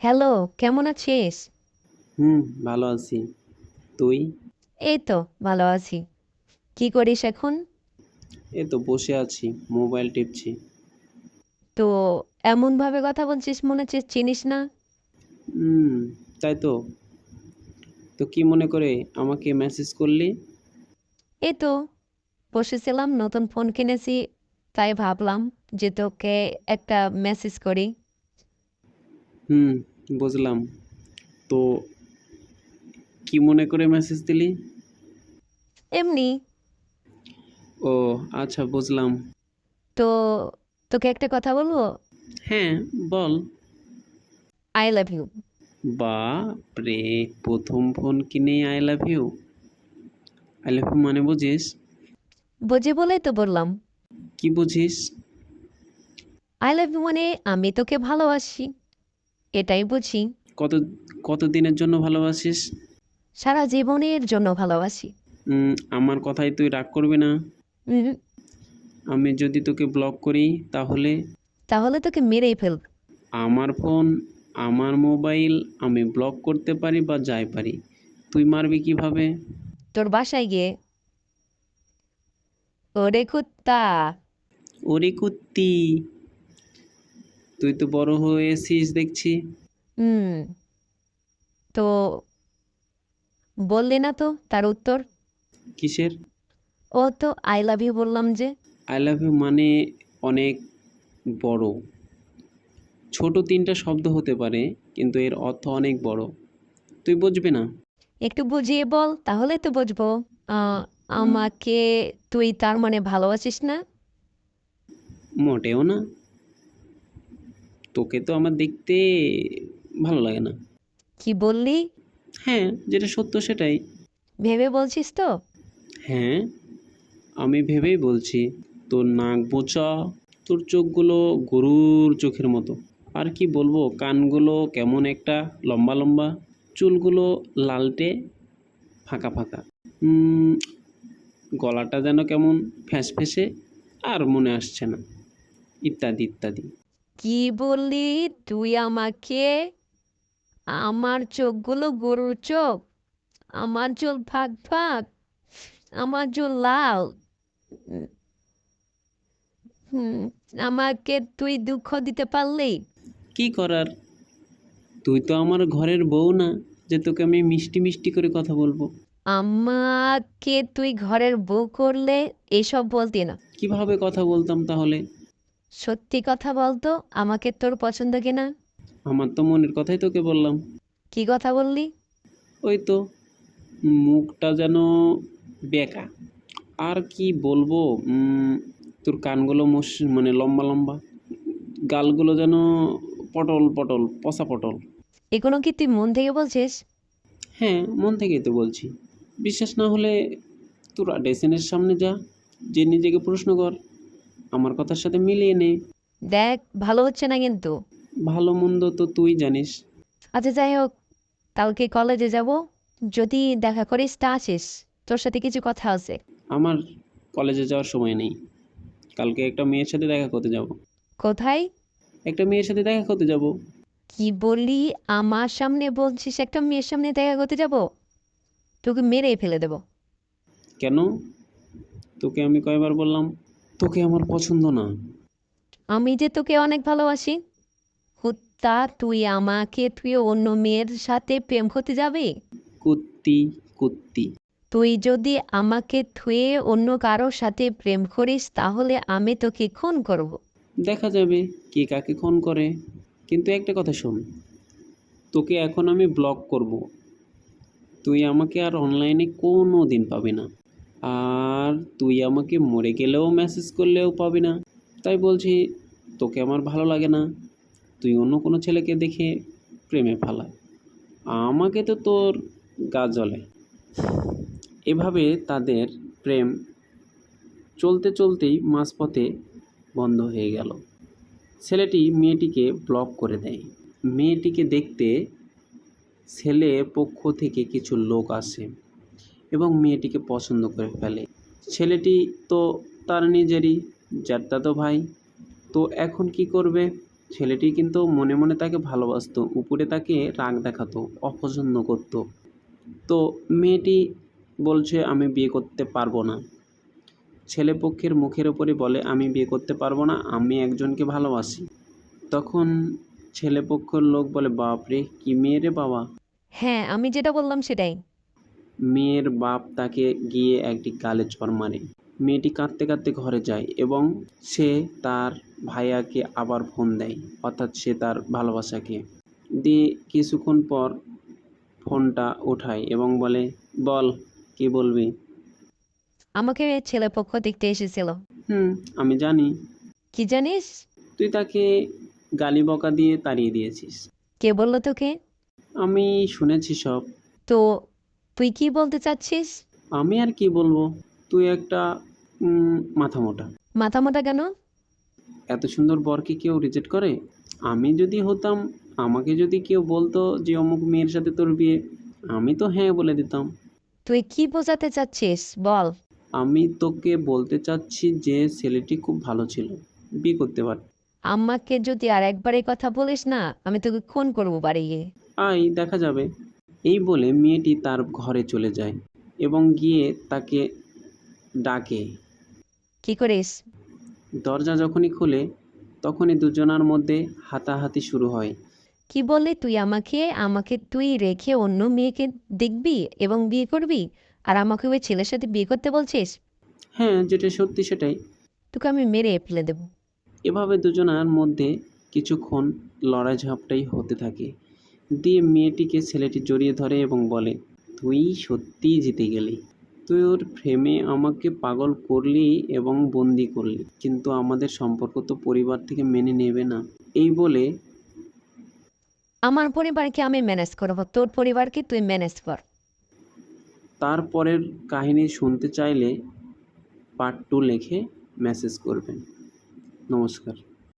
Hello, কেমন আছিস? হুম, ভালো আছি। তুই? এই তো ভালো আছি। কি করিস এখন? এই তো বসে আছি, মোবাইল টিপছি। তো এমন ভাবে কথা বলছিস মনে হচ্ছে চিনিস না। হুম, তাই তো। তো কি মনে করে আমাকে মেসেজ করলি? এই তো বসেছিলাম, নতুন ফোন কিনেছি, তাই ভাবলাম যে তোকে একটা মেসেজ করি। হুম, বুঝলাম। তো কি মনে করে মেসেজ দিলি? এমনি। ও, আচ্ছা বুঝলাম। তো তোকে একটা কথা বলবো। হ্যাঁ, বল। I love you. বাপরে, প্রথম ফোন কিনেই I love you? I love you মানে বুঝিস? বুঝি বলেই তো বললাম। কি বুঝিস? আই লাভ ইউ মানে আমি তোকে ভালোবাসি, এটাই বুঝি। কত কত দিনের জন্য ভালোবাসিস? সারা জীবনের জন্য ভালোবাসি। আমার কথায় তুই রাগ করবি না? উম, আমি যদি তোকে ব্লক করি তাহলে? তাহলে তোকে মেরেই ফেলব। আমার ফোন, আমার মোবাইল, আমি ব্লক করতে পারি বা যাই পারি, তুই মারবি কিভাবে? তোর বাসায় গিয়ে। ওরে কুত্তা। ওরে কুত্তি, তুই তো বড় হয়েছিস দেখছি। হুম। তো বললি না তো তার উত্তর। কিসের? ও তো আই লাভ ইউ বললাম যে। আই লাভ ইউ মানে অনেক বড়। ছোট তিনটা শব্দ হতে পারে, কিন্তু এর অর্থ অনেক বড়। তুই বুঝবি না? একটু বুঝিয়ে বল, তাহলে তো বুঝবো। আহ, আমাকে তুই তার মানে ভালোবাসিস না? মোটেও না। তোকে তো আমার দেখতে ভালো লাগে না। কি বললি? হ্যাঁ, যেটা সত্য সেটাই। ভেবে বলছিস তো? হ্যাঁ, আমি ভেবেই বলছি। তোর নাক বোঁচা, তোর চোখগুলো গরুর চোখের মতো। আর কি বলবো, কানগুলো কেমন একটা লম্বা লম্বা, চুলগুলো লালটে ফাঁকা ফাঁকা, উম, গলাটা যেন কেমন ফ্যাঁসফেঁসে, আর মনে আসছে না, ইত্যাদি ইত্যাদি। কি বললি তুই আমাকে? আমার চোখগুলো গরুর চোখ, আমার চুল ফাঁক ফাঁক, আমার চুল লাল। উম, হুম, আমাকে তুই দুঃখ দিতে পারলি? কি করার, তুই তো আমার ঘরের বউ না, যে তোকে আমি মিষ্টি মিষ্টি করে কথা বলবো। আমাকে তুই ঘরের বউ করলে এসব বলতি না। কিভাবে কথা বলতাম তাহলে? সত্যি কথা বলতো, আমাকে তোর পছন্দ কিনা? আমার তো মনের কথাই তোকে বললাম। কি কথা বললি? ওই তো, মুখটা যেন বেঁকা, আর কি বলবো, তোর কানগুলো মানে লম্বা লম্বা, গালগুলো যেন পটল পটল, পচা পটল। এগুলো কি তুই মন থেকে বলছিস? হ্যাঁ, মন থেকেই তো বলছি। বিশ্বাস না হলে তোরা ডেসিনের সামনে যা, যে নিজেকে প্রশ্ন কর, আমার কথার সাথে মিলিয়ে নে। দেখ, ভালো হচ্ছে না কিন্তু। ভালো মন্দ তো তুই জানিস। আচ্ছা যাই হোক, কালকে কলেজে যাব, যদি দেখা করিস তা আসিস, তোর সাথে কিছু কথা আছে। আমার কলেজে যাওয়ার সময় নেই। কালকে একটা মেয়ের সাথে দেখা করতে যাব। কোথায়? একটা মেয়ের সাথে দেখা করতে যাব। কি বললি? আমার সামনে বলছিস একটা মেয়ের সামনে দেখা করতে যাব? তোকে মেরেই ফেলে দেব। কেন? তোকে আমি কয়বার বললাম তোকে আমার পছন্দ না? আমি যে তোকে অনেক ভালোবাসি। কুত্তা, তুই অন্য মেয়ের সাথে প্রেম করতে যাবি? কুত্তি, কুত্তি। তুই যদি আমাকে থুয়ে অন্য কারোর সাথে প্রেম করিস তাহলে আমি তোকে খুন করব। দেখা যাবে কে কাকে খুন করে। কিন্তু একটা কথা শোন, তোকে এখন আমি ব্লক করব। তুই আমাকে আর অনলাইনে কোনো দিন পাবি না। আর তুই আমাকে মরে গেলেও মেসেজ করলেও পাবি না। তাই বলছি, তোকে আমার ভালো লাগে না। তুই অন্য কোনো ছেলেকে দেখে প্রেমে ফালা, আমাকে তো তোর গা জ্বলে। এভাবে তাদের প্রেম চলতে চলতেই মাঝপথে বন্ধ হয়ে গেল। ছেলেটি মেয়েটিকে ব্লক করে দেয়। মেয়েটিকে দেখতে ছেলে পক্ষ থেকে কিছু লোক আসে এবং মেয়েটিকে পছন্দ করে ফেলে। ছেলেটি তো তার নিজেরই জ্যাঠাতো ভাই। তো এখন কি করবে? ছেলেটি কিন্তু মনে মনে তাকে ভালোবাসতো, উপরে তাকে রাগ দেখাতো, অপছন্দ করতো। তো মেয়েটি বলছে আমি বিয়ে করতে পারবো না। ছেলেপক্ষের মুখের ওপরই বলে আমি বিয়ে করতে পারবো না, আমি একজনকে ভালোবাসি। তখন ছেলেপক্ষের লোক বলে বাপরে কি মেয়ে রে বাবা। হ্যাঁ, আমি যেটা বললাম সেটাই। মেয়ের বাপ তাকে গিয়ে একটি গালে চড় মারে। মেয়েটি কাঁদতে কাঁদতে ঘরে যায় এবং সে তার ভাইয়াকে আবার ফোন দেয়, অর্থাৎ সে তার ভালোবাসাকে দিয়ে কিছুক্ষণ পর ফোনটা ওঠায় এবং বলে বল কি বলবি। আমাকে ছেলেপক্ষ দেখতে এসেছিল। হুম, আমি জানি। কি জানিস? তুই তাকে গালি বকা দিয়ে তাড়িয়ে দিয়েছিস। কে বলল তোকে? আমি শুনেছি সব। তো তুই কি বলতে চাচ্ছিস? আমি আর কি বলবো, তুই একটা মাথা মোটা। মাথা মোটা কেন? এত সুন্দর বরকে কেউ রিজেক্ট করে? আমি যদি হতাম, আমাকে যদি কেউ বলতো যে অমুক মেয়ের সাথে তোর বিয়ে, আমি তো হ্যাঁ বলে দিতাম। তুই কি বোঝাতে চাচ্ছিস বল? আমি তোকে বলতে চাচ্ছি যে ছেলেটি খুব ভালো ছিল, বিয়ে করতে পার। আমাকে যদি আর একবার এই কথা বলিস না, আমি তোকে খুন করবো বাড়ি গিয়ে। আয় দেখা যাবে। এই বলে মেয়েটি তার ঘরে চলে যায় এবং গিয়ে তাকে ডাকে। কি করিস? দরজা যখনই খোলে তখনই দুজনার মধ্যে হাতাহাতি শুরু হয়। কি বললি তুই? আমাকে আমাকে তুই রেখে অন্য মেয়েকে দেখবি এবং বিয়ে করবি, আর আমাকে ওই ছেলের সাথে বিয়ে করতে বলছিস? হ্যাঁ, যেটা সত্যি সেটাই। তোকে আমি মেরে ফেলে দেবো। এভাবে দুজনার মধ্যে কিছুক্ষণ লড়াই ঝাপটাই হতে থাকে। দিয়ে মেয়েটিকে ছেলেটি জড়িয়ে ধরে এবং বলে তুই সত্যিই জিতে গেলি। তুই ওর প্রেমে আমাকে পাগল করলি এবং বন্দি করলি, কিন্তু আমাদের সম্পর্ক তো পরিবার থেকে মেনে নেবে না। এই বলে আমার পরিবারকে আমি ম্যানেজ করবো, তোর পরিবারকে তুই ম্যানেজ কর। তারপরের কাহিনী শুনতে চাইলে পার্ট 2 লিখে মেসেজ করবেন। নমস্কার।